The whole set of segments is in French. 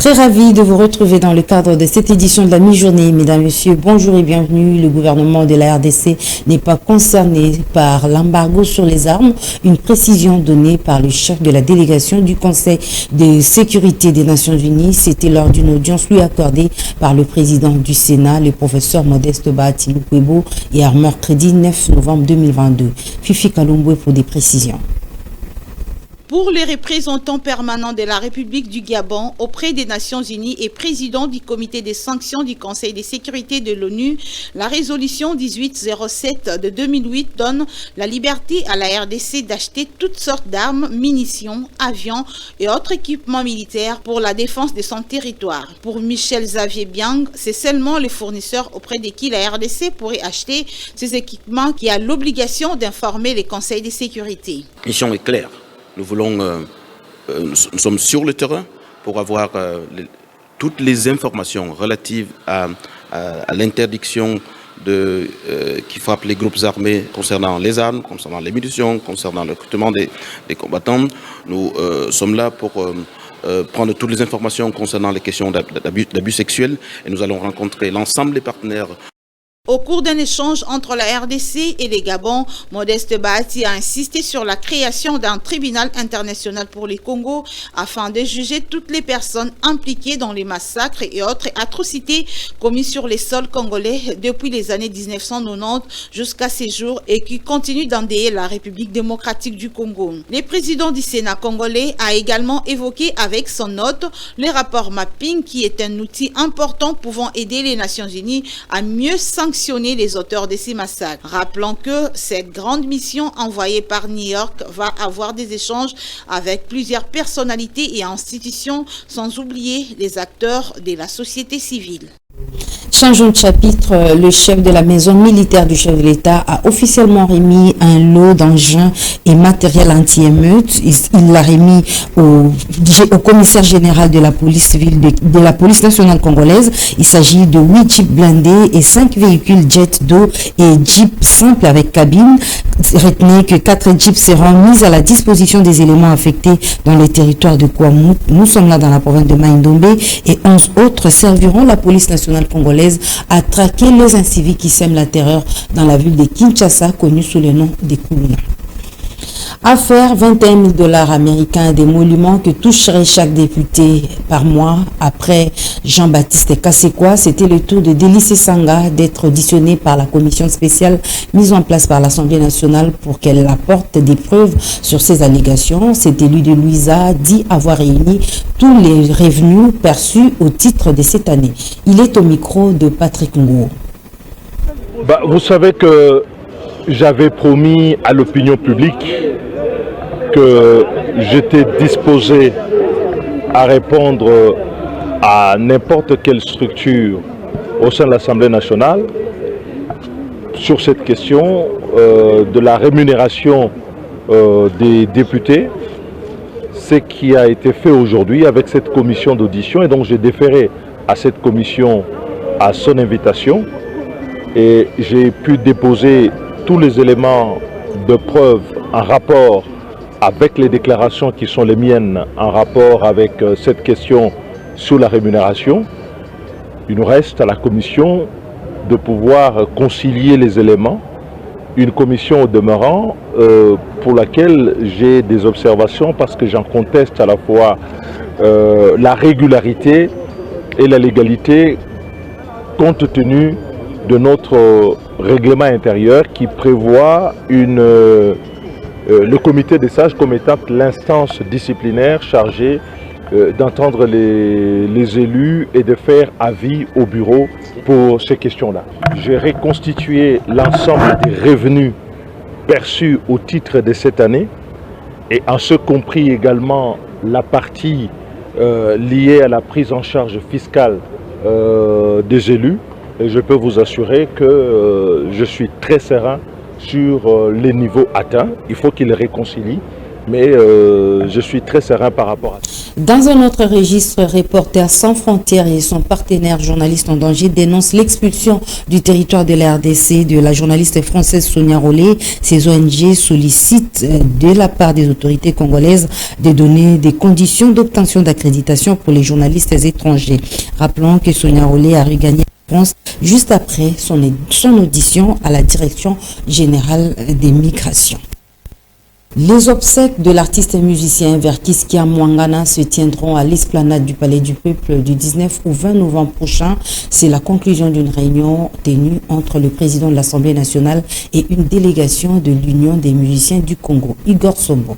Très ravi de vous retrouver dans le cadre de cette édition de la mi-journée. Mesdames, Messieurs, bonjour et bienvenue. Le gouvernement de la RDC n'est pas concerné par l'embargo sur les armes. Une précision donnée par le chef de la délégation du Conseil de sécurité des Nations Unies. C'était lors d'une audience lui accordée par le président du Sénat, le professeur Modeste Bahati Lukwebo et Armer Crédit, 9 novembre 2022. Fifi Kalumbwe pour des précisions. Pour les représentants permanents de la République du Gabon auprès des Nations Unies et président du comité des sanctions du Conseil de sécurité de l'ONU, la résolution 1807 de 2008 donne la liberté à la RDC d'acheter toutes sortes d'armes, munitions, avions et autres équipements militaires pour la défense de son territoire. Pour Michel Xavier Biang, c'est seulement les fournisseurs auprès de qui la RDC pourrait acheter ces équipements qui a l'obligation d'informer les conseils de sécurité. La mission est claire. Nous sommes sur le terrain pour avoir toutes les informations relatives à l'interdiction qui frappe les groupes armés concernant les armes, concernant les munitions, concernant le recrutement des combattants. Nous sommes là pour prendre toutes les informations concernant les questions d'abus sexuels et nous allons rencontrer l'ensemble des partenaires. Au cours d'un échange entre la RDC et les Gabon, Modeste Bahati a insisté sur la création d'un tribunal international pour les Congos afin de juger toutes les personnes impliquées dans les massacres et autres atrocités commis sur les sols congolais depuis les années 1990 jusqu'à ces jours et qui continuent d'endeuiller la République démocratique du Congo. Le président du Sénat congolais a également évoqué avec son note le rapport Mapping qui est un outil important pouvant aider les Nations Unies à mieux sanctionner les auteurs de ces massacres. Rappelons que cette grande mission envoyée par New York va avoir des échanges avec plusieurs personnalités et institutions, sans oublier les acteurs de la société civile. Changeons de chapitre, le chef de la maison militaire du chef de l'État a officiellement remis un lot d'engins et matériel anti-émeute. Il l'a remis au commissaire général de la police civile de la police nationale congolaise. Il s'agit de 8 jeeps blindés et 5 véhicules jet d'eau et jeeps simples avec cabine. Retenez que 4 jeeps seront mis à la disposition des éléments affectés dans les territoires de Kouamout. Nous sommes là dans la province de Maïndombe et 11 autres serviront la police nationale congolaise à traquer les inciviques qui sèment la terreur dans la ville de Kinshasa, connue sous le nom des Koulouna. Affaire 21 000 $ américains d'émoluments que toucherait chaque député par mois après Jean-Baptiste Kassekwa. C'était le tour de Délice Sanga d'être auditionné par la commission spéciale mise en place par l'Assemblée nationale pour qu'elle apporte des preuves sur ces allégations. Cet élu de Louisa dit avoir réuni tous les revenus perçus au titre de cette année. Il est au micro de Patrick Ngou. Vous savez que j'avais promis à l'opinion publique que j'étais disposé à répondre à n'importe quelle structure au sein de l'Assemblée nationale sur cette question de la rémunération des députés. Ce qui a été fait aujourd'hui avec cette commission d'audition, et donc j'ai déféré à cette commission à son invitation et j'ai pu déposer tous les éléments de preuve en rapport avec les déclarations qui sont les miennes en rapport avec cette question sur la rémunération. Il nous reste à la commission de pouvoir concilier les éléments. Une commission au demeurant pour laquelle j'ai des observations parce que j'en conteste à la fois la régularité et la légalité compte tenu de notre règlement intérieur qui prévoit le comité des sages comme étant l'instance disciplinaire chargée d'entendre les élus et de faire avis au bureau pour ces questions-là. J'ai reconstitué l'ensemble des revenus perçus au titre de cette année et en ce compris également la partie liée à la prise en charge fiscale des élus. Et je peux vous assurer que je suis très serein sur les niveaux atteints. Il faut qu'ils réconcilient, mais je suis très serein par rapport à ça. Dans un autre registre, Reporters sans frontières et son partenaire Journalistes en danger dénoncent l'expulsion du territoire de la RDC de la journaliste française Sonia Rollet. Ces ONG sollicitent de la part des autorités congolaises de donner des conditions d'obtention d'accréditation pour les journalistes étrangers. Rappelons que Sonia Rollet a regagné la France juste après son audition à la Direction générale des migrations. Les obsèques de l'artiste et musicien Verkis Kiamwangana se tiendront à l'esplanade du Palais du Peuple du 19 au 20 novembre prochain. C'est la conclusion d'une réunion tenue entre le président de l'Assemblée nationale et une délégation de l'Union des musiciens du Congo, Igor Sombo.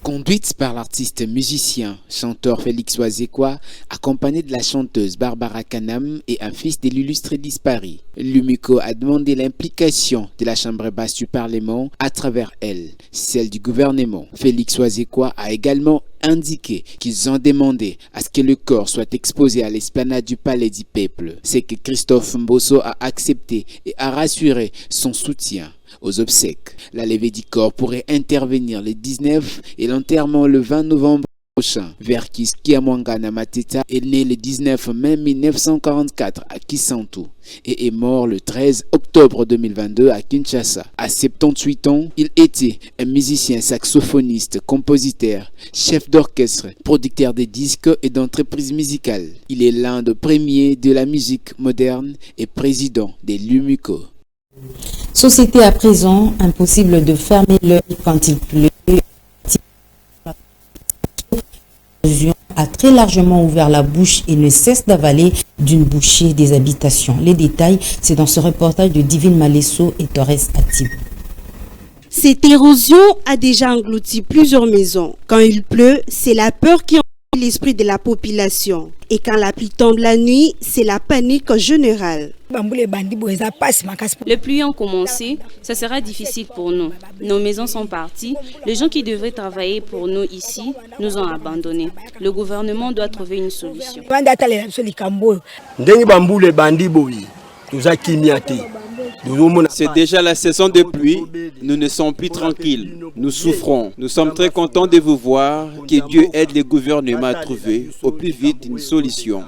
Conduite par l'artiste musicien, chanteur Félix Wazekwa, accompagné de la chanteuse Barbara Kanam et un fils de l'illustre disparu. L'UMICO a demandé l'implication de la Chambre basse du Parlement à travers elle, celle du gouvernement. Félix Wazekwa a également indiqué qu'ils ont demandé à ce que le corps soit exposé à l'esplanade du Palais du Peuple. C'est que Christophe Mbosso a accepté et a rassuré son soutien aux obsèques. La levée du corps pourrait intervenir le 19 et l'enterrement le 20 novembre prochain. Verkis Kiamwangana Mateta est né le 19 mai 1944 à Kisantu et est mort le 13 octobre 2022 à Kinshasa. À 78 ans, il était un musicien saxophoniste, compositeur, chef d'orchestre, producteur de disques et d'entreprises musicales. Il est l'un des premiers de la musique moderne et président de l'UMICO. Société à présent, impossible de fermer l'œil quand il pleut. A très largement ouvert la bouche et ne cesse d'avaler d'une bouchée des habitations. Les détails, c'est dans ce reportage de Divine Malesso et Torres Atib. Cette érosion a déjà englouti plusieurs maisons. Quand il pleut, c'est la peur qui envahit l'esprit de la population. Et quand la pluie tombe la nuit, c'est la panique générale. Les pluies ont commencé, ça sera difficile pour nous. Nos maisons sont parties. Les gens qui devraient travailler pour nous ici nous ont abandonnés. Le gouvernement doit trouver une solution. C'est déjà la saison de pluie, nous ne sommes plus tranquilles, nous souffrons. Nous sommes très contents de vous voir, que Dieu aide le gouvernement à trouver au plus vite une solution.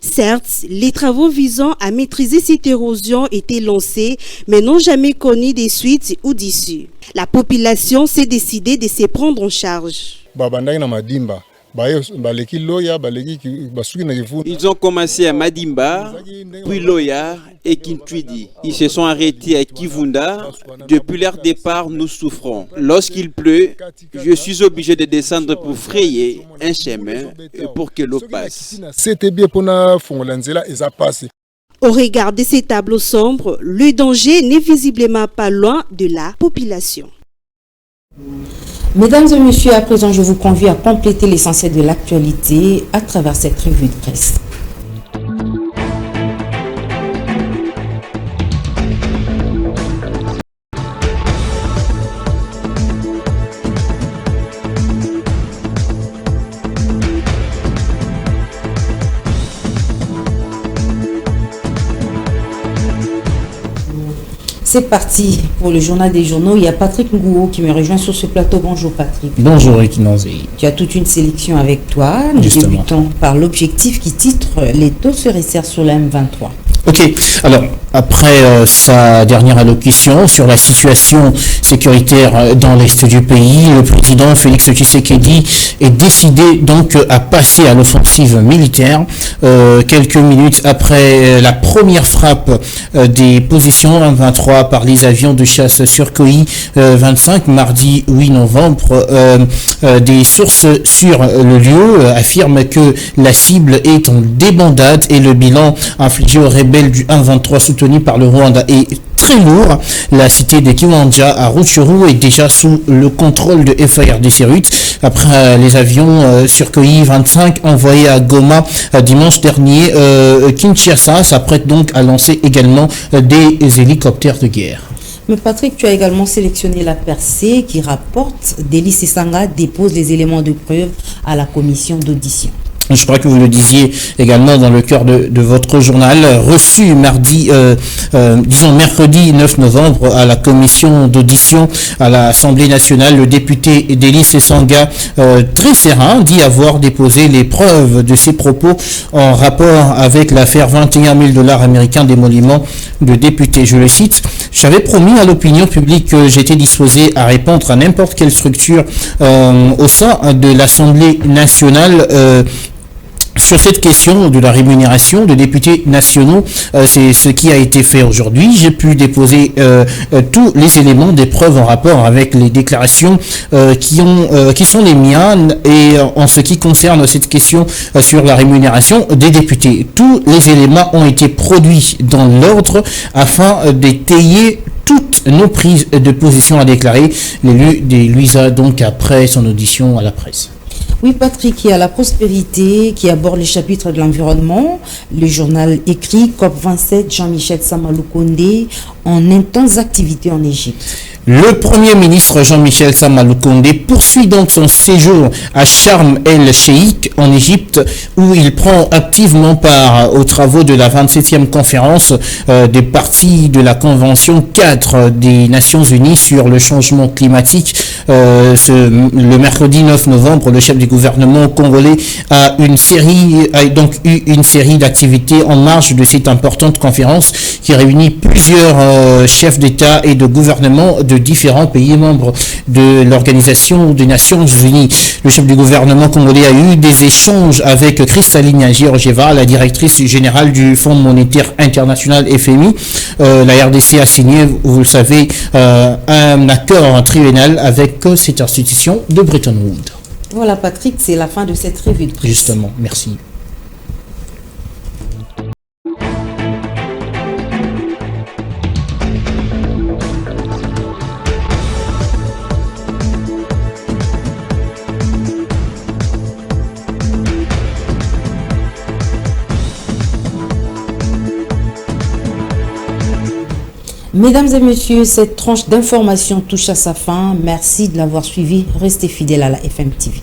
Certes, les travaux visant à maîtriser cette érosion étaient lancés, mais n'ont jamais connu des suites ou d'issue. La population s'est décidée de se prendre en charge. Ils ont commencé à Madimba, puis Loya et Kintwidi. Ils se sont arrêtés à Kivunda. Depuis leur départ, nous souffrons. Lorsqu'il pleut, je suis obligé de descendre pour frayer un chemin pour que l'eau passe. Au regard de ces tableaux sombres, le danger n'est visiblement pas loin de la population. Mesdames et messieurs, à présent, je vous convie à compléter l'essentiel de l'actualité à travers cette revue de presse. C'est parti pour le journal des journaux. Il y a Patrick Ngouo qui me rejoint sur ce plateau. Bonjour Patrick. Bonjour Ekinonzi. Tu as toute une sélection avec toi. Nous débutons par l'objectif qui titre « Les taux se resserrent sur la M23 ». Ok, alors après sa dernière allocution sur la situation sécuritaire dans l'est du pays, le président Félix Tshisekedi est décidé donc à passer à l'offensive militaire. Quelques minutes après la première frappe des positions M23 par les avions de chasse Sukhoi 25 mardi 8 novembre, des sources sur le lieu affirment que la cible est en débandade et le bilan infligé aux rebelles du 1-23 soutenu par le Rwanda est très lourd. La cité de Kiwanja à Rutshuru est déjà sous le contrôle de FARDC RUT après les avions Sukhoi 25 envoyés à Goma dimanche dernier. Kinshasa s'apprête donc à lancer également des hélicoptères de guerre. Mais Patrick, tu as également sélectionné la percée qui rapporte Delis Sanga dépose les éléments de preuve à la commission d'audition. je crois que vous le disiez également dans le cœur de votre journal, reçu mercredi 9 novembre à la commission d'audition à l'Assemblée nationale, le député Delis Essanga, très serein, dit avoir déposé les preuves de ses propos en rapport avec l'affaire $21 000 américains d'émolument de députés. Je le cite: « J'avais promis à l'opinion publique que j'étais disposé à répondre à n'importe quelle structure au sein de l'Assemblée nationale sur cette question de la rémunération de députés nationaux. C'est ce qui a été fait aujourd'hui. J'ai pu déposer tous les éléments des preuves en rapport avec les déclarations qui sont les miennes et en ce qui concerne cette question sur la rémunération des députés. Tous les éléments ont été produits dans l'ordre afin d'étayer toutes nos prises de position, a déclaré l'élu des Luisa, donc après son audition à la presse. Oui, Patrick, il y a la prospérité qui aborde les chapitres de l'environnement. Le journal écrit COP27, Jean-Michel Sama Lukonde en intense activité en Égypte. Le Premier ministre Jean-Michel Sama Lukonde poursuit donc son séjour à Sharm el-Sheikh en Égypte, où il prend activement part aux travaux de la 27e conférence des parties de la Convention 4 des Nations Unies sur le changement climatique. Le mercredi 9 novembre, le chef du gouvernement congolais a donc eu une série d'activités en marge de cette importante conférence qui réunit plusieurs chefs d'État et de gouvernement de différents pays membres de l'Organisation des Nations Unies. Le chef du gouvernement congolais a eu des échanges avec Kristalina Georgieva, la directrice générale du Fonds monétaire international FMI. La RDC a signé, vous le savez, un accord triennal avec cette institution de Bretton Woods. Voilà, Patrick, c'est la fin de cette revue de presse. Justement, merci. Mesdames et messieurs, cette tranche d'information touche à sa fin. Merci de l'avoir suivi. Restez fidèles à la FM TV.